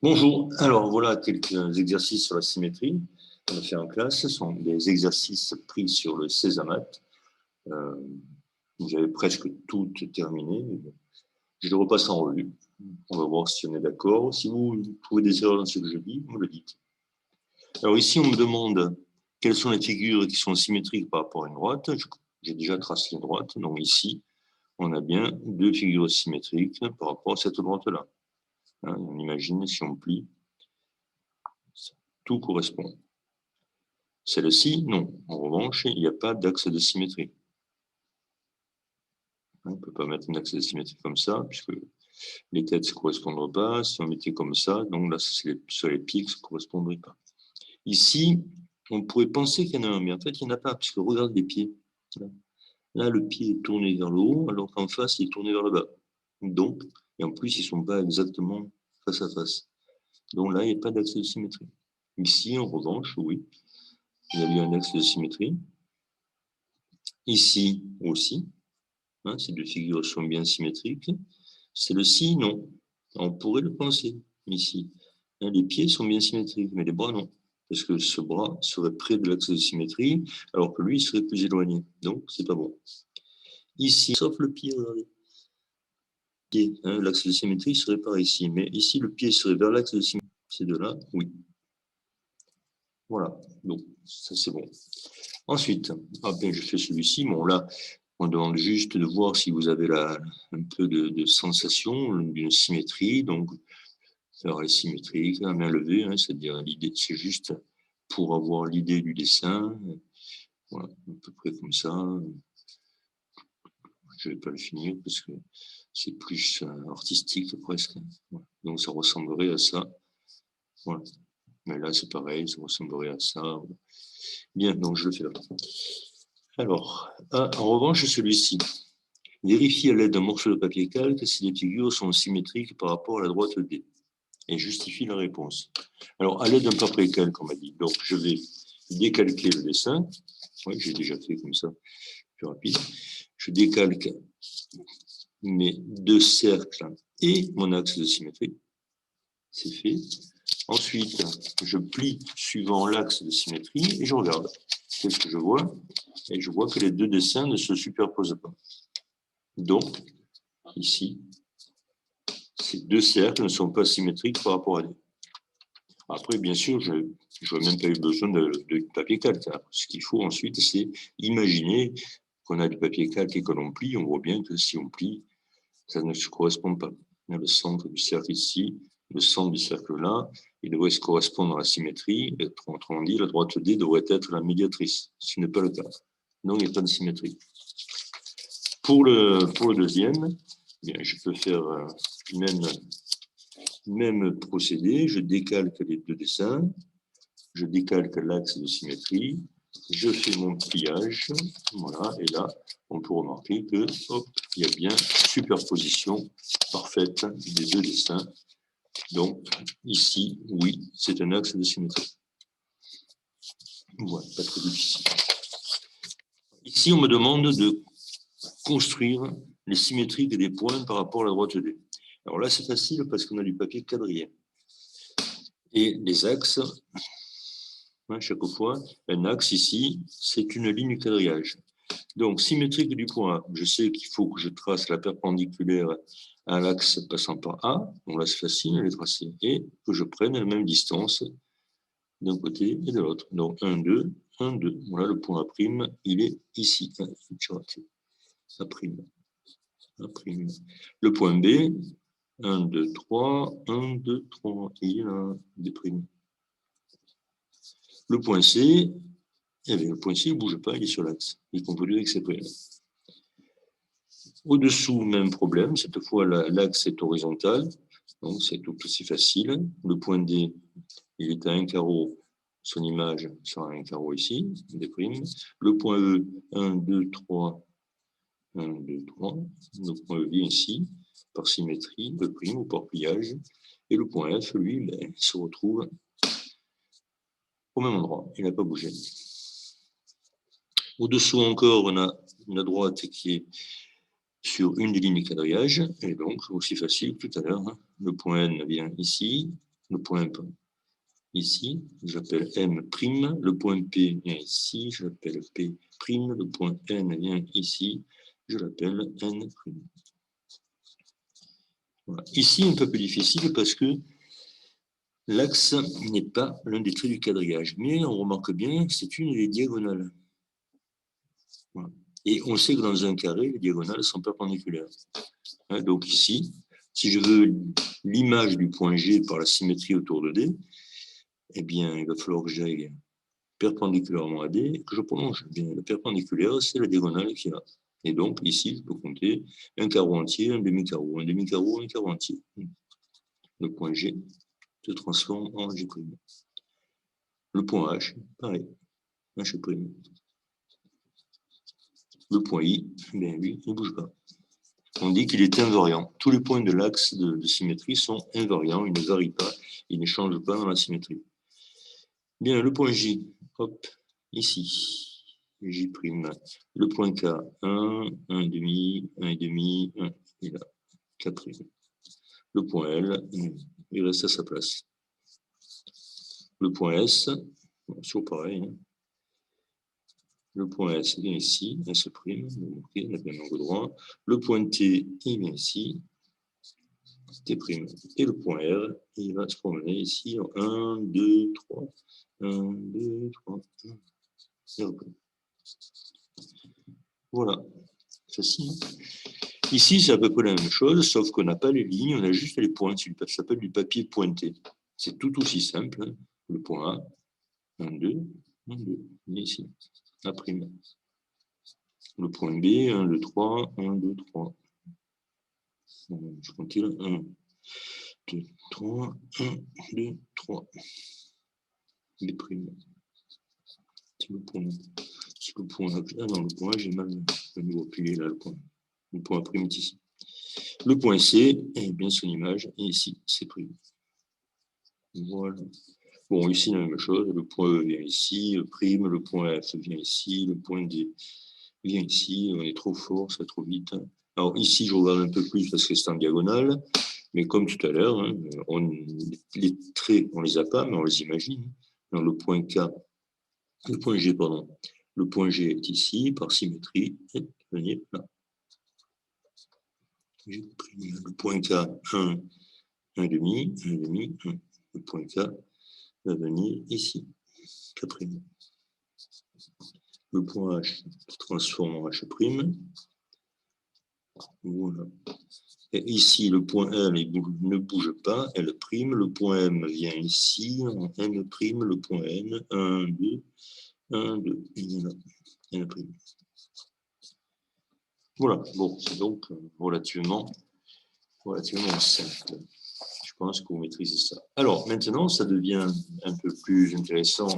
Bonjour, alors voilà quelques exercices sur la symétrie qu'on a fait en classe. Ce sont des exercices pris sur le Sésame. Euh, J'avais presque tout terminé. Je le repasse en revue. On va voir si on est d'accord. Si vous trouvez des erreurs dans ce que je dis, vous me le dites. Alors ici, on me demande quelles sont les figures qui sont symétriques par rapport à une droite. J'ai déjà tracé une droite. Donc ici, on a bien deux figures symétriques par rapport à cette droite-là. On imagine si on plie, tout correspond. Celle-ci, non. En revanche, il n'y a pas d'axe de symétrie. On ne peut pas mettre un axe de symétrie comme ça, puisque les têtes ne correspondent pas. Si on mettait comme ça, donc là, sur les pieds, ça ne correspondrait pas. Ici, on pourrait penser qu'il y en a un, mais en fait, il n'y en a pas, puisque regarde les pieds. Là, le pied est tourné vers le haut, alors qu'en face, il est tourné vers le bas. Donc, et en plus, ils ne sont pas exactement face à face. Donc là, il n'y a pas d'axe de symétrie. Ici, en revanche, oui, il y a eu un axe de symétrie. Ici aussi, ces deux figures sont bien symétriques. Celle-ci, non. On pourrait le penser ici. Les pieds sont bien symétriques, mais les bras, non. Parce que ce bras serait près de l'axe de symétrie, alors que lui, il serait plus éloigné. Donc, c'est pas bon. Ici, sauf le pied, regardez. L'axe de symétrie serait par ici. Mais ici, le pied serait vers l'axe de symétrie. Ces deux-là, oui. Voilà. Donc, ça, c'est bon. Ensuite, je fais celui-ci. Bon, là, on demande juste de voir si vous avez un peu de sensation d'une symétrie. Donc, faire les symétriques, la main levée, c'est-à-dire l'idée, c'est juste pour avoir l'idée du dessin. Voilà, à peu près comme ça. Je ne vais pas le finir parce que c'est plus artistique presque. Voilà. Donc, ça ressemblerait à ça. Voilà. Mais là, c'est pareil, ça ressemblerait à ça. Bien, donc je le fais là. Alors, en revanche, celui-ci. Vérifiez à l'aide d'un morceau de papier calque si les figures sont symétriques par rapport à la droite D et justifie la réponse. Alors, à l'aide d'un papier calque, on m'a dit. Donc, je vais décalquer le dessin. Oui, j'ai déjà fait comme ça, plus rapide. Je décalque mes deux cercles et mon axe de symétrie. C'est fait. Ensuite, je plie suivant l'axe de symétrie et je regarde. Qu'est-ce que je vois? Et je vois que les deux dessins ne se superposent pas. Donc, ici, ces deux cercles ne sont pas symétriques par rapport à lui. Après, bien sûr, je n'aurais même pas eu besoin de papier calque. Ce qu'il faut ensuite, c'est imaginer qu'on a du papier calque et que l'on plie. On voit bien que si on plie, ça ne se correspond pas. Le centre du cercle ici, le centre du cercle là, il devrait se correspondre à la symétrie. Autrement dit, la droite D devrait être la médiatrice. Ce n'est pas le cas. Donc, il n'y a pas de symétrie. Pour le deuxième, bien, je peux faire même procédé. Je décalque les deux dessins. Je décalque l'axe de symétrie. Je fais mon pliage. Voilà. Et là, on peut remarquer que, hop, il y a bien superposition parfaite des deux dessins. Donc, ici, oui, c'est un axe de symétrie. Voilà, pas très difficile. Ici, on me demande de construire les symétriques des points par rapport à la droite D. Alors là, c'est facile parce qu'on a du papier quadrillé. Et les axes, chaque fois, un axe ici, c'est une ligne quadrillage. Donc, symétrique du point A, je sais qu'il faut que je trace la perpendiculaire à l'axe passant par A. Donc là, c'est facile, elle est tracée. Et que je prenne la même distance d'un côté et de l'autre. Donc, 1, 2, 1, 2. Voilà, le point A', il est ici. A'. Le point B, 1, 2, 3, 1, 2, 3. Il est là, des primes. Le point C, le point C, il ne bouge pas, il est sur l'axe. Il est confondu avec ses primes. Au-dessous, même problème. Cette fois, l'axe est horizontal. Donc, c'est tout aussi facile. Le point D, il est à un carreau. Son image sera un carreau ici, des primes. Le point E, 1, 2, 3, 1, 2, 3. Le point E vient ici, par symétrie, de prime ou par pliage. Et le point F, lui, il se retrouve au même endroit. Il n'a pas bougé. Au-dessous encore, on a une droite qui est sur une des lignes quadrillage, et donc aussi facile que tout à l'heure. Le point N vient ici, le point M ici, j'appelle M', le point P vient ici, je l'appelle P', le point N vient ici, je l'appelle N'. Voilà. Ici, un peu plus difficile parce que l'axe n'est pas l'un des traits du quadrillage, mais on remarque bien que c'est une des diagonales. Voilà. Et on sait que dans un carré, les diagonales sont perpendiculaires. Donc ici, si je veux l'image du point G par la symétrie autour de D, eh bien, il va falloir que j'aille perpendiculairement à D et que je prolonge. Eh bien, le perpendiculaire, c'est la diagonale qui est là. Et donc, ici, je peux compter un carreau entier, un demi-carreau, un carreau entier. Le point G se transforme en G'. Le point H, pareil, H'. Le point I, eh bien, lui, il ne bouge pas. On dit qu'il est invariant. Tous les points de l'axe de symétrie sont invariants, ils ne varient pas, ils ne changent pas dans la symétrie. Bien, le point J, hop, ici, J'. Le point K, 1, 1,5, 1,5, 1, et là, K'. Le point L, il reste à sa place. Le point S, toujours pareil. Le point S vient ici, S', on a bien l'angle droit. Le point T, il vient ici, T'. Et le point R, il va se promener ici en 1, 2, 3. 1, 2, 3, 1. Voilà, facile. Ici, c'est à peu près la même chose, sauf qu'on n'a pas les lignes, on a juste les points. Ça s'appelle du papier pointé. C'est tout aussi simple. Le point A, 1, 2, 1, 2, et ici, A'. Le point B, 1, 2, 3, 1, 2, 3. Je compte là, 1, 2, 3, 1, 2, 3. B'. C'est le point. C'est le point. Ah non, le point A, j'ai mal au niveau appuyé là, le point. Le point A' est ici. Le point C, est bien son image, et ici, c'est pris. Voilà. Bon, ici, la même chose. Le point E vient ici, le point F vient ici, le point D vient ici. On est trop fort, ça va trop vite. Alors, ici, je regarde un peu plus parce que c'est en diagonale. Mais comme tout à l'heure, hein, les traits, on ne les a pas, mais on les imagine. Dans le point K, le point G, pardon. Le point G est ici, par symétrie, et venir là. Le point K, 1, 1,5, 1. Le point K va venir ici, K'. Le point H se transforme en H'. Voilà. Et ici, le point L ne bouge pas, L'. Le point M vient ici, en M', le point N, 1, 2, 1, 2, N'. Voilà, bon, c'est donc relativement simple. Je pense que vous maîtrisez ça. Alors, maintenant, ça devient un peu plus intéressant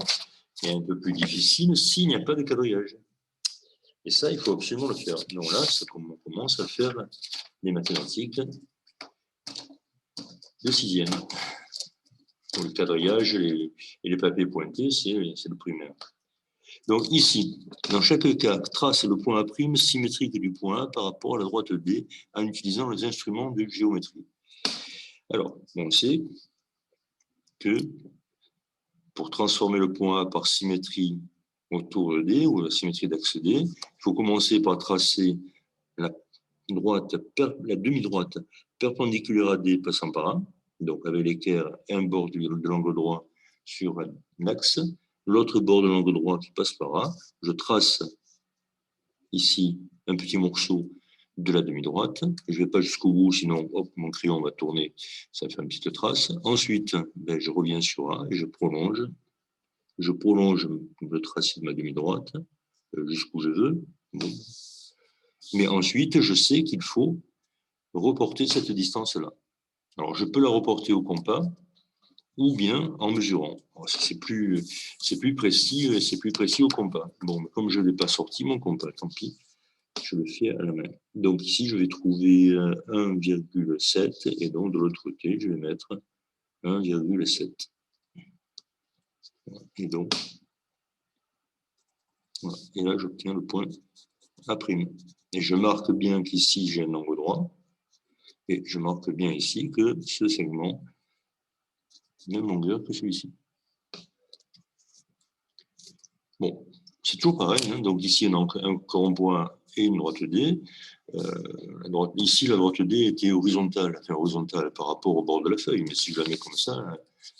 et un peu plus difficile s'il n'y a pas de quadrillage. Et ça, il faut absolument le faire. Donc là, on commence à faire les mathématiques de 6e. Pour le quadrillage et les papiers pointés, c'est le primaire. Donc ici, dans chaque cas, trace le point A' symétrique du point A par rapport à la droite D en utilisant les instruments de géométrie. Alors, on sait que pour transformer le point A par symétrie autour de D, ou la symétrie d'axe D, il faut commencer par tracer la demi-droite perpendiculaire à D passant par A, donc avec l'équerre et un bord de l'angle droit sur l'axe, l'autre bord de l'angle droit qui passe par A. Je trace ici un petit morceau de la demi-droite. Je ne vais pas jusqu'au bout, sinon hop, mon crayon va tourner, ça fait une petite trace. Ensuite, je reviens sur A et je prolonge. Je prolonge le tracé de ma demi-droite jusqu'où je veux. Bon. Mais ensuite, je sais qu'il faut reporter cette distance-là. Alors, je peux la reporter au compas ou bien en mesurant. C'est plus précis et c'est plus précis au compas. Bon, mais comme je ne l'ai pas sorti, mon compas, tant pis, je le fais à la main. Donc ici, je vais trouver 1,7 et donc de l'autre côté, je vais mettre 1,7. Et donc, voilà. Et là, j'obtiens le point A'. Et je marque bien qu'ici, j'ai un angle droit. Et je marque bien ici que ce segment Même longueur que celui-ci. Bon, c'est toujours pareil. Hein. Donc ici, on a encore un point et une droite D. Ici, la droite D était horizontale, par rapport au bord de la feuille. Mais si je la mets comme ça,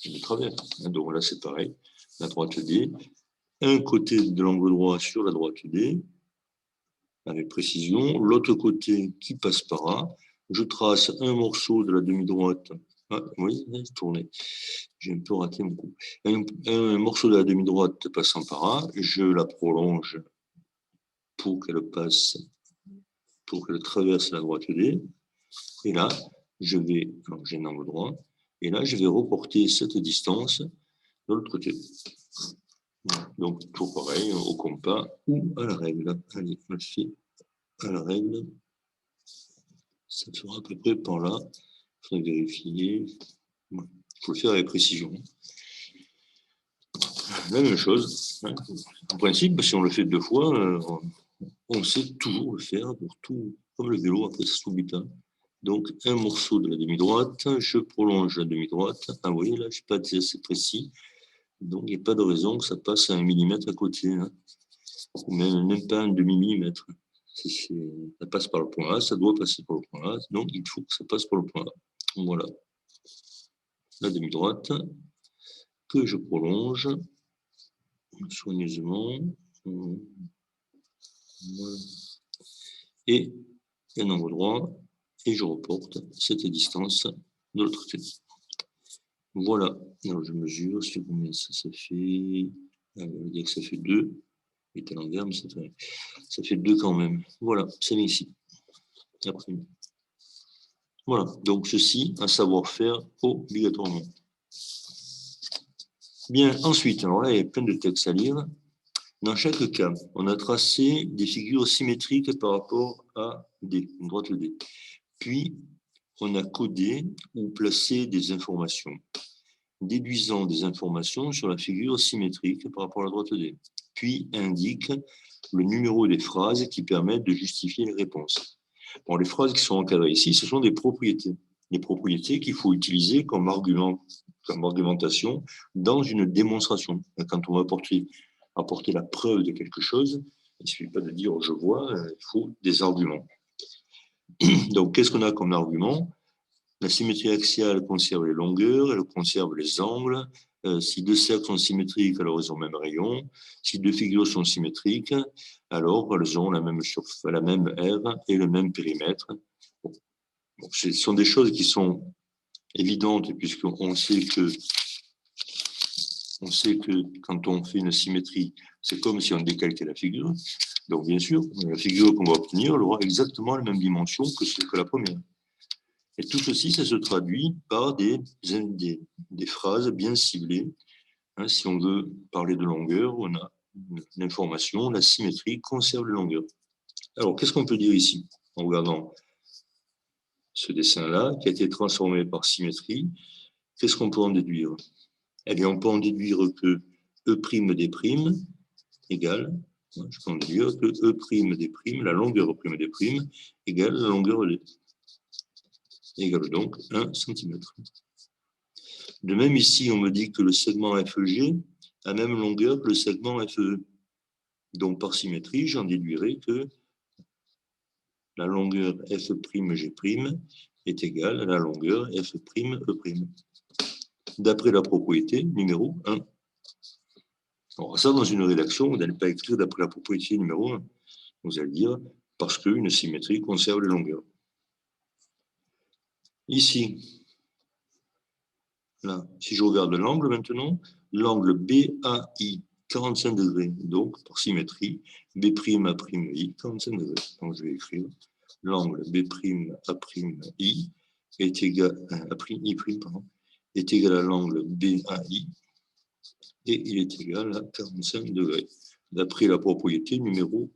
elle est de travers. Hein. Donc là, c'est pareil. La droite D, un côté de l'angle droit sur la droite D, avec précision. L'autre côté qui passe par là. Je trace un morceau de la demi-droite. Ah, oui, tourné. J'ai un peu raté mon coup. Un morceau de la demi-droite passant par là, je la prolonge pour qu'elle traverse la droite D. Et là, j'ai un angle droit. Et là, je vais reporter cette distance de l'autre côté. Donc, toujours pareil, au compas ou à la règle. Allez, on le fait à la règle. Ça sera à peu près par là. Il faudrait vérifier. Il faut le faire avec précision. La même chose. Hein. En principe, si on le fait 2 fois, on sait toujours le faire pour tout, comme le vélo, après ça ne s'oublie pas. Donc, un morceau de la demi-droite, je prolonge la demi-droite. Ah oui, là, je n'ai pas été assez précis. Donc, il n'y a pas de raison que ça passe à 1 millimètre à côté. Hein. Même pas un demi-millimètre. Ça passe par le point A, ça doit passer par le point A. Donc, il faut que ça passe par le point A. Voilà. La demi-droite que je prolonge soigneusement. Et un angle droit. Et je reporte cette distance de l'autre côté. Voilà. Alors, je mesure sur combien ça fait. On va dire que ça fait 2. Il est à l'envers, mais ça fait 2 quand même. Voilà, c'est mis ici. Après. Voilà. Donc, ceci, un savoir-faire obligatoirement. Bien, ensuite, alors là, il y a plein de textes à lire. Dans chaque cas, on a tracé des figures symétriques par rapport à D, une droite D. Puis, on a codé ou placé des informations, déduisant des informations sur la figure symétrique par rapport à la droite D. Puis, indique le numéro des phrases qui permettent de justifier les réponses. Bon, les phrases qui sont encadrées ici, ce sont des propriétés. Des propriétés qu'il faut utiliser comme argumentation dans une démonstration. Quand on va apporter la preuve de quelque chose, il ne suffit pas de dire je vois, il faut des arguments. Donc, qu'est-ce qu'on a comme argument? La symétrie axiale conserve les longueurs, elle conserve les angles. Si 2 cercles sont symétriques, alors ils ont le même rayon. Si 2 figures sont symétriques, alors elles ont la même R et le même périmètre. Bon. Donc, ce sont des choses qui sont évidentes puisqu'on sait que quand on fait une symétrie, c'est comme si on décalquait la figure. Donc, bien sûr, la figure qu'on va obtenir, elle aura exactement la même dimension que la première. Et tout ceci, ça se traduit par des phrases bien ciblées. Hein, si on veut parler de longueur, on a l'information, la symétrie conserve la longueur. Alors, qu'est-ce qu'on peut dire ici en regardant ce dessin-là qui a été transformé par symétrie? Qu'est-ce qu'on peut en déduire? Eh bien, on peut en déduire que E'(D') égale, je peux en déduire que E'(D'), la longueur E'(D') égale la longueur D, égale donc 1 cm. De même, ici, on me dit que le segment FEG a même longueur que le segment FE. Donc, par symétrie, j'en déduirai que la longueur F'G' est égale à la longueur F'E'. D'après la propriété numéro 1. Alors, ça, dans une rédaction, vous n'allez pas écrire d'après la propriété numéro 1. Vous allez dire parce qu'une symétrie conserve les longueurs. Ici, là, si je regarde l'angle maintenant, l'angle BAI, 45 degrés, donc par symétrie, B'A'I, 45 degrés. Donc je vais écrire l'angle B'A'I est égal à l'angle BAI et il est égal à 45 degrés, d'après la propriété numéro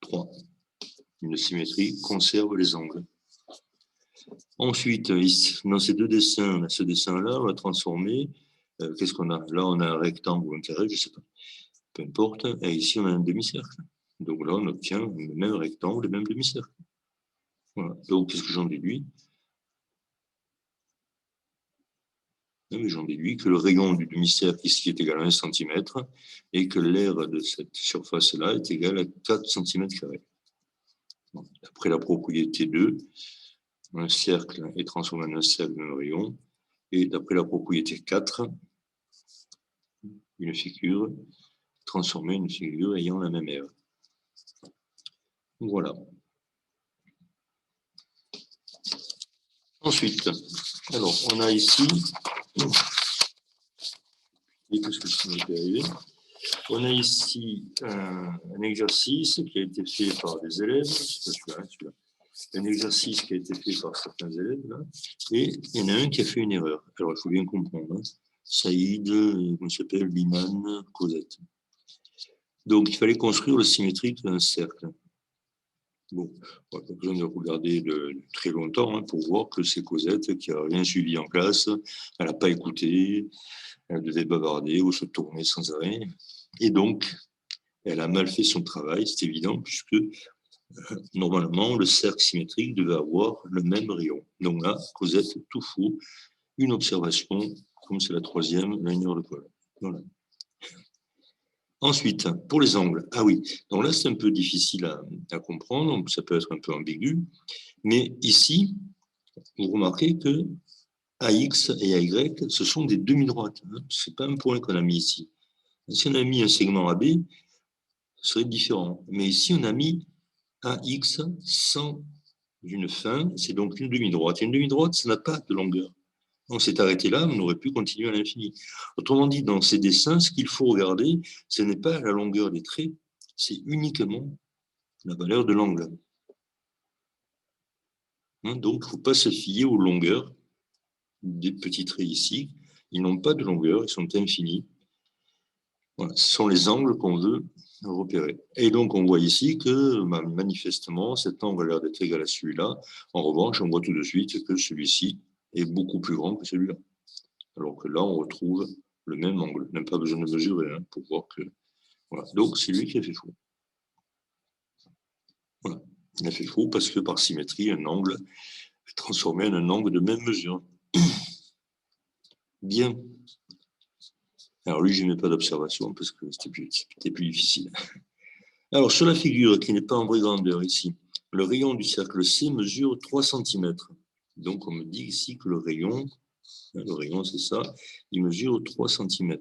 3. Une symétrie conserve les angles. Ensuite, dans ces deux dessins, ce dessin-là, on va transformer. Qu'est-ce qu'on a? Là, on a un rectangle ou un carré, je ne sais pas. Peu importe. Et ici, on a un demi-cercle. Donc là, on obtient le même rectangle, le même demi-cercle. Voilà. Donc, qu'est-ce que j'en déduis? Mais j'en déduis que le rayon du demi-cercle ici est égal à 1 cm et que l'aire de cette surface-là est égal à 4 cm². Après la propriété 2, un cercle est transformé en un cercle de même rayon. Et d'après la propriété 4, une figure transformée en une figure ayant la même aire. Voilà. Ensuite, alors, on a ici, on a ici un exercice qui a été fait par des élèves, celui-là, un exercice qui a été fait par certains élèves, là, et il y en a un qui a fait une erreur. Alors, il faut bien comprendre, hein. Saïd, comment s'appelle, Liman, Cosette. Donc, il fallait construire le symétrique d'un cercle. Bon, on n'a pas besoin de regarder très longtemps hein, pour voir que c'est Cosette qui n'a rien suivi en classe, elle n'a pas écouté, elle devait bavarder ou se tourner sans arrêt. Et donc, elle a mal fait son travail, c'est évident, puisque normalement, le cercle symétrique devait avoir le même rayon. Donc là, Cosette, tout faux, une observation, comme c'est la troisième, l'union de Paul. Voilà. Ensuite, pour les angles, ah oui, donc là c'est un peu difficile à comprendre, donc ça peut être un peu ambigu, mais ici, vous remarquez que AX et AY, ce sont des demi-droites, hein. Ce n'est pas un point qu'on a mis ici. Si on a mis un segment AB, ce serait différent, mais ici on a mis AX sans une fin, c'est donc une demi-droite. Et une demi-droite, ça n'a pas de longueur. On s'est arrêté là, on aurait pu continuer à l'infini. Autrement dit, dans ces dessins, ce qu'il faut regarder, ce n'est pas la longueur des traits, c'est uniquement la valeur de l'angle. Donc, il ne faut pas se fier aux longueurs des petits traits ici. Ils n'ont pas de longueur, ils sont infinis. Voilà, ce sont les angles qu'on veut repérer. Et donc, on voit ici que manifestement, cet angle a l'air d'être égal à celui-là. En revanche, on voit tout de suite que celui-ci est beaucoup plus grand que celui-là. Alors que là, on retrouve le même angle. On n'a pas besoin de mesurer hein, pour voir que... Voilà. Donc, c'est lui qui a fait faux. Voilà. Il a fait faux parce que par symétrie, un angle est transformé en un angle de même mesure. Bien. Alors lui, je n'ai pas d'observation parce que c'était plus difficile. Alors, sur la figure qui n'est pas en vraie grandeur ici, le rayon du cercle C mesure 3 cm. Donc, on me dit ici que le rayon c'est ça, il mesure 3 cm.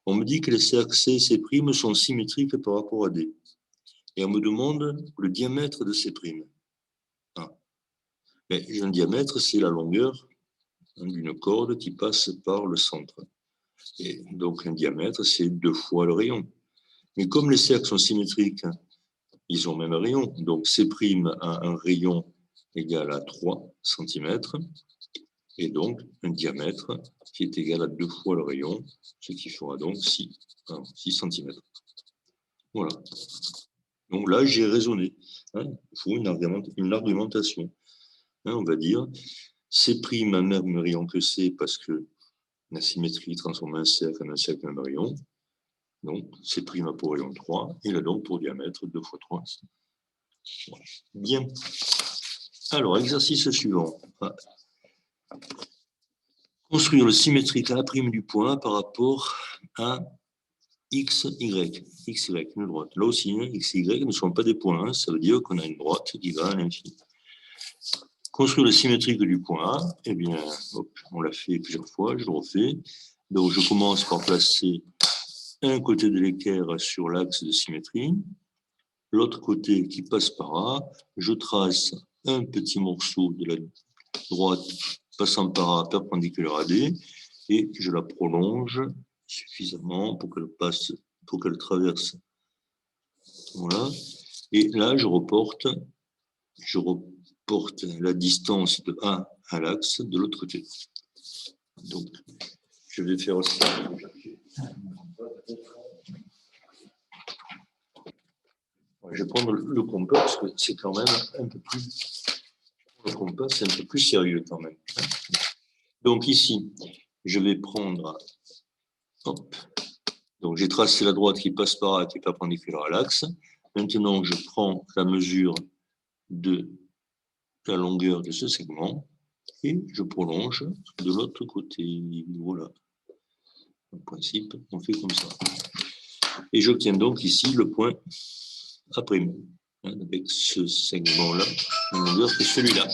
On me dit que les cercles C et C' sont symétriques par rapport à D. Et on me demande le diamètre de ces primes. Ah. Mais un diamètre, c'est la longueur d'une corde qui passe par le centre. Et donc, un diamètre, c'est 2 fois le rayon. Mais comme les cercles sont symétriques, ils ont même un rayon. Donc, C' a un rayon égal à 3 cm. Et donc, un diamètre qui est égal à 2 fois le rayon, ce qui fera donc 6 cm. Voilà. Donc là, j'ai raisonné. Hein. Il faut une argumentation. Hein, on va dire, C' a même rayon que C parce que la symétrie transforme un cercle en un cercle même rayon. Donc, C' a pour rayon 3, il a donc pour diamètre 2 fois 3. Voilà. Bien. Alors, exercice suivant. Construire le symétrique à la' du point par rapport à X, Y, une droite. Là aussi, hein, X et Y ne sont pas des points. Hein, ça veut dire qu'on a une droite qui va à l'infini. Construire le symétrique du point A, eh bien, hop, on l'a fait plusieurs fois, je le refais. Donc, je commence par placer un côté de l'équerre sur l'axe de symétrie, l'autre côté qui passe par A, je trace un petit morceau de la droite passant par A perpendiculaire à D, et je la prolonge suffisamment pour qu'elle traverse. Voilà. Et là, je reporte la distance de A à l'axe de l'autre côté. Donc, je vais faire ça. Je vais prendre le compas parce que c'est quand même un peu plus... Le compas, c'est un peu plus sérieux quand même. Donc ici, je vais prendre... Hop. Donc j'ai tracé la droite qui passe par A, qui est perpendiculaire à l'axe. Maintenant, je prends la mesure de la longueur de ce segment. et je prolonge de l'autre côté. Voilà. En principe, on fait comme ça. Et j'obtiens donc ici le point A', avec ce segment-là, une longueur que celui-là.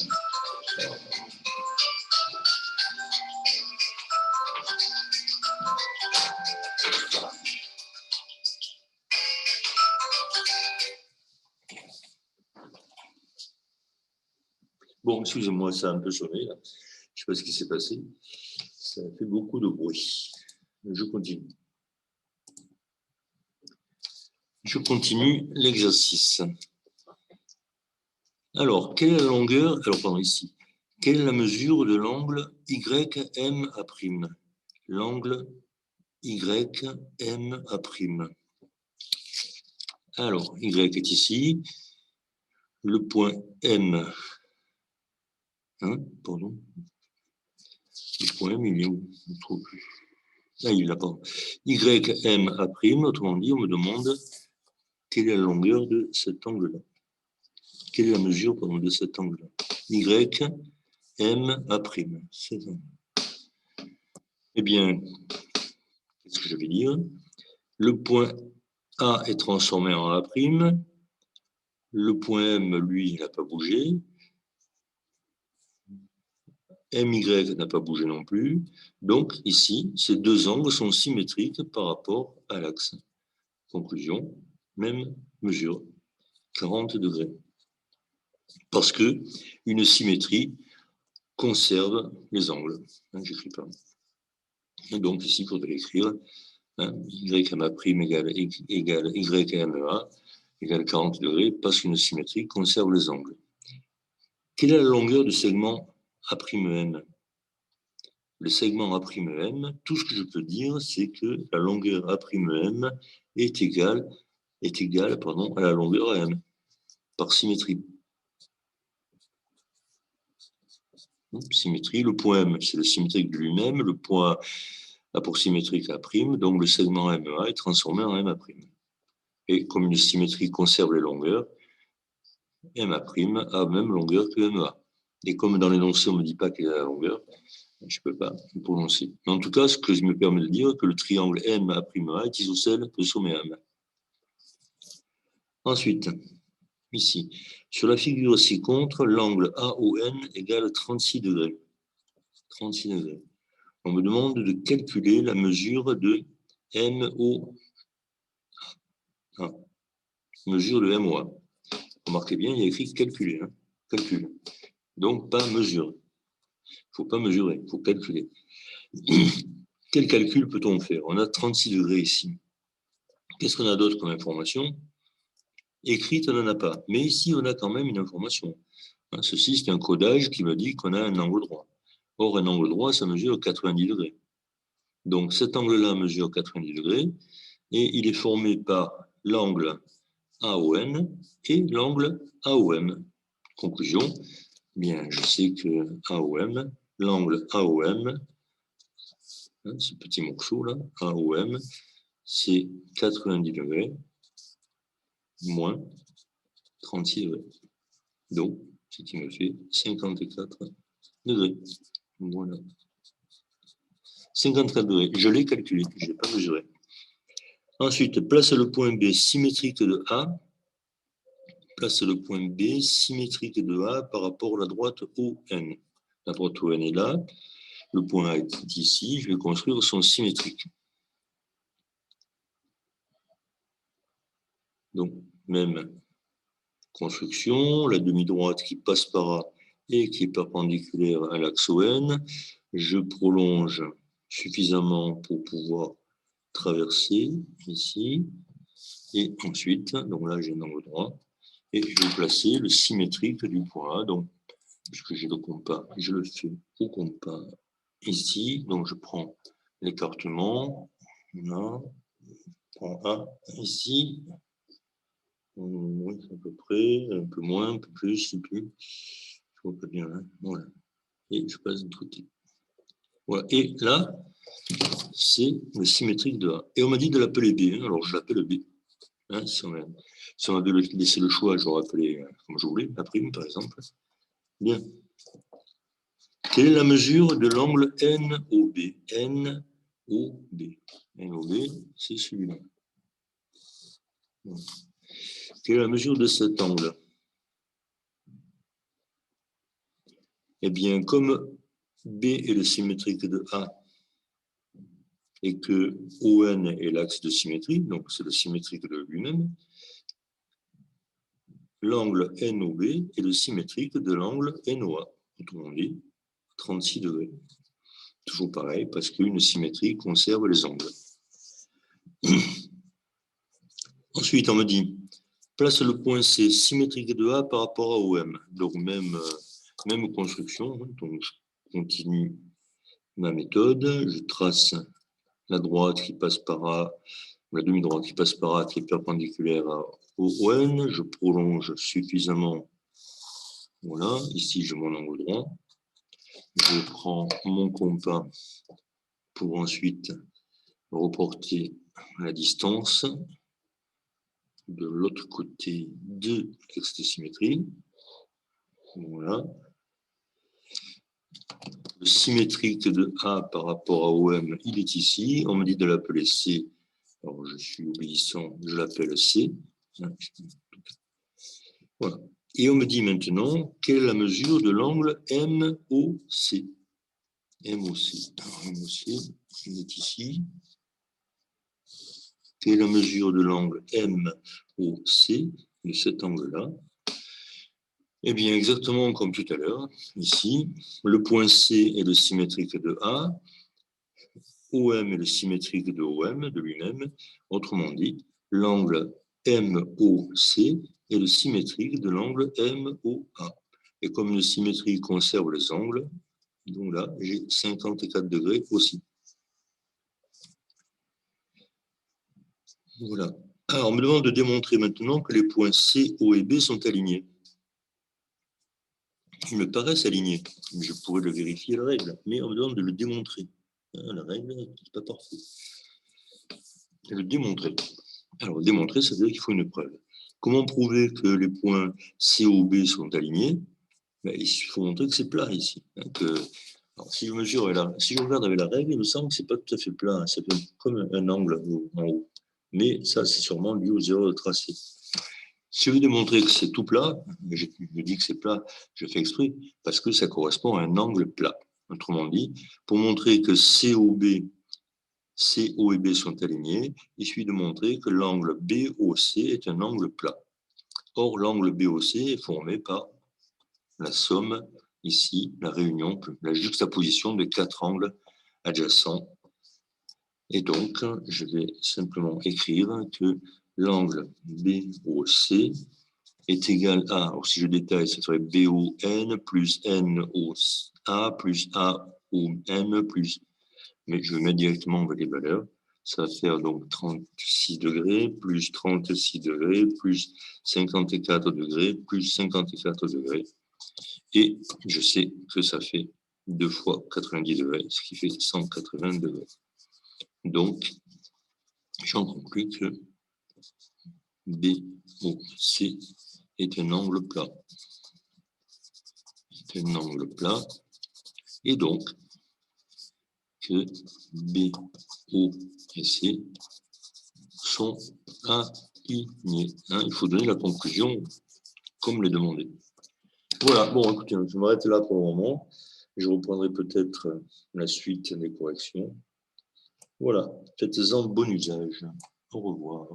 Bon, excusez-moi, ça a un peu sonné, là. Je ne sais pas ce qui s'est passé. Ça a fait beaucoup de bruit. Je continue. Je continue l'exercice. Alors, quelle est la longueur? Alors, pardon, ici. Quelle est la mesure de l'angle YMA'? L'angle YMA'. Alors, Y est ici. Le point M. Pardon. Le point M, il est où? Je ne trouve plus. Ah, il est là, pardon. YMA', autrement dit, on me demande quelle est la longueur de cet angle-là. Quelle est la mesure, pardon, de cet angle-là? YMA'. C'est ça. Eh bien, qu'est-ce que je vais dire? Le point A est transformé en A'. Le point M, lui, n'a pas bougé. MY n'a pas bougé non plus. Donc, ici, ces deux angles sont symétriques par rapport à l'axe. Conclusion, même mesure, 40 degrés. Parce que une symétrie conserve les angles. J'écris pas. Et donc, ici, il faudrait écrire YMA' égale YMA égale 40 degrés parce qu'une symétrie conserve les angles. Quelle est la longueur du segment A'M? Le segment A'M, tout ce que je peux dire, c'est que la longueur A'M est égale à la longueur AM, par symétrie. Symétrie, le point M, c'est le symétrique de lui-même, le point approximétrique A', donc le segment MEA est transformé en MA'. Et comme une symétrie conserve les longueurs, MA' a même longueur que MEA. Et comme dans l'énoncé, on ne me dit pas quelle est la longueur, je ne peux pas le prononcer. Mais en tout cas, ce que je me permets de dire, que le triangle MA' est isocèle de sommet M. Ensuite, ici, sur la figure ci-contre, l'angle AON égale 36 degrés. 36 degrés. On me demande de calculer la mesure de MO. Mesure de MOA. Remarquez bien, il y a écrit calculer. Calcul. Donc, pas mesure. Il ne faut pas mesurer, il faut calculer. Quel calcul peut-on faire? On a 36 degrés ici. Qu'est-ce qu'on a d'autre comme information? Écrite, on n'en a pas. Mais ici, on a quand même une information. Ceci, c'est un codage qui me dit qu'on a un angle droit. Or, un angle droit, ça mesure 90 degrés. Donc, cet angle-là mesure 90 degrés et il est formé par l'angle AON et l'angle AOM. Conclusion, bien, je sais que AOM, l'angle AOM, ce petit morceau-là, AOM, c'est 90 degrés moins 36 degrés. Donc, ce qui me fait 54 degrés. Voilà. 54 degrés. Je l'ai calculé, je n'ai pas mesuré. Ensuite, place le point B symétrique de A. Place le point B symétrique de A par rapport à la droite ON. La droite ON est là. Le point A est ici. Je vais construire son symétrique. Donc, même construction. La demi-droite qui passe par A et qui est perpendiculaire à l'axe ON. Je prolonge suffisamment pour pouvoir traverser ici. Et ensuite, donc là, j'ai un angle droit. Et je vais placer le symétrique du point A. Donc, puisque j'ai le compas, je le fais au compas ici. Donc, je prends l'écartement. Là, je prends A ici. Oui, à peu près, un peu moins, un peu plus, je ne sais plus. Je vois pas bien là. Voilà. Et je passe de côté. Voilà. Et là, c'est le symétrique de A. Et on m'a dit de l'appeler B. Alors, je l'appelle B. Si on avait laissé le choix, j'aurais appelé comme je voulais, la prime, par exemple. Bien. Quelle est la mesure de l'angle NOB? NOB, c'est celui-là. Quelle est la mesure de cet angle? Eh bien, comme B est le symétrique de A et que ON est l'axe de symétrie, donc c'est le symétrique de lui-même, l'angle NOB est le symétrique de l'angle NOA, autrement dit 36 degrés. Toujours pareil, parce qu'une symétrie conserve les angles. Ensuite, on me dit, place le point C symétrique de A par rapport à OM. Donc, même construction. Donc, je continue ma méthode. Je trace la droite qui passe par A, la demi-droite qui passe par A, qui est perpendiculaire à ON. Je prolonge suffisamment. Voilà, ici, j'ai mon angle droit. Je prends mon compas pour ensuite reporter la distance de l'autre côté de l'axe de symétrie. Voilà. Le symétrique de A par rapport à OM, il est ici. On me dit de l'appeler C. Alors, je suis obéissant, je l'appelle C. Voilà. Et on me dit maintenant, quelle est la mesure de l'angle MOC? MOC. Alors, MOC, il est ici. Quelle est la mesure de l'angle MOC, de cet angle-là? Eh bien, exactement comme tout à l'heure, ici, le point C est le symétrique de A, OM est le symétrique de OM, de lui-même. Autrement dit, l'angle MOC est le symétrique de l'angle MOA. Et comme une symétrie conserve les angles, donc là, j'ai 54 degrés aussi. Voilà. Alors, on me demande de démontrer maintenant que les points C, O et B sont alignés. Ils me paraissent alignés. Je pourrais le vérifier à la règle, mais on me demande de le démontrer. La règle n'est pas parfaite. Le démontrer. Alors, démontrer, ça veut dire qu'il faut une preuve. Comment prouver que les points C, O, B sont alignés? Ben, il faut montrer que c'est plat ici. Alors, si je mesure, si je regarde avec la règle, il me semble que ce n'est pas tout à fait plat. Ça fait comme un angle en haut. Mais ça, c'est sûrement dû aux erreurs de tracé. Si je veux démontrer que c'est tout plat, je dis que c'est plat, je fais exprès, parce que ça correspond à un angle plat. Autrement dit, pour montrer que COB, CO et B sont alignés, il suffit de montrer que l'angle BOC est un angle plat. Or, l'angle BOC est formé par la somme, ici, la réunion, la juxtaposition de 4 angles adjacents. Et donc, je vais simplement écrire que l'angle BOC est égal à, alors si je détaille, ça serait BON plus NOA plus AON plus, mais je vais mettre directement les valeurs. Ça va faire donc 36 degrés, plus 36 degrés, plus 54 degrés, plus 54 degrés. Et je sais que ça fait 2 fois 90 degrés, ce qui fait 180 degrés. Donc, j'en conclus que BOC est un angle plat. C'est un angle plat. Et donc, que BO et C sont alignés. Il faut donner la conclusion comme les demandé. Voilà, bon, écoutez, je m'arrête là pour le moment. Je reprendrai peut-être la suite des corrections. Voilà, faites-en bon usage. Au revoir.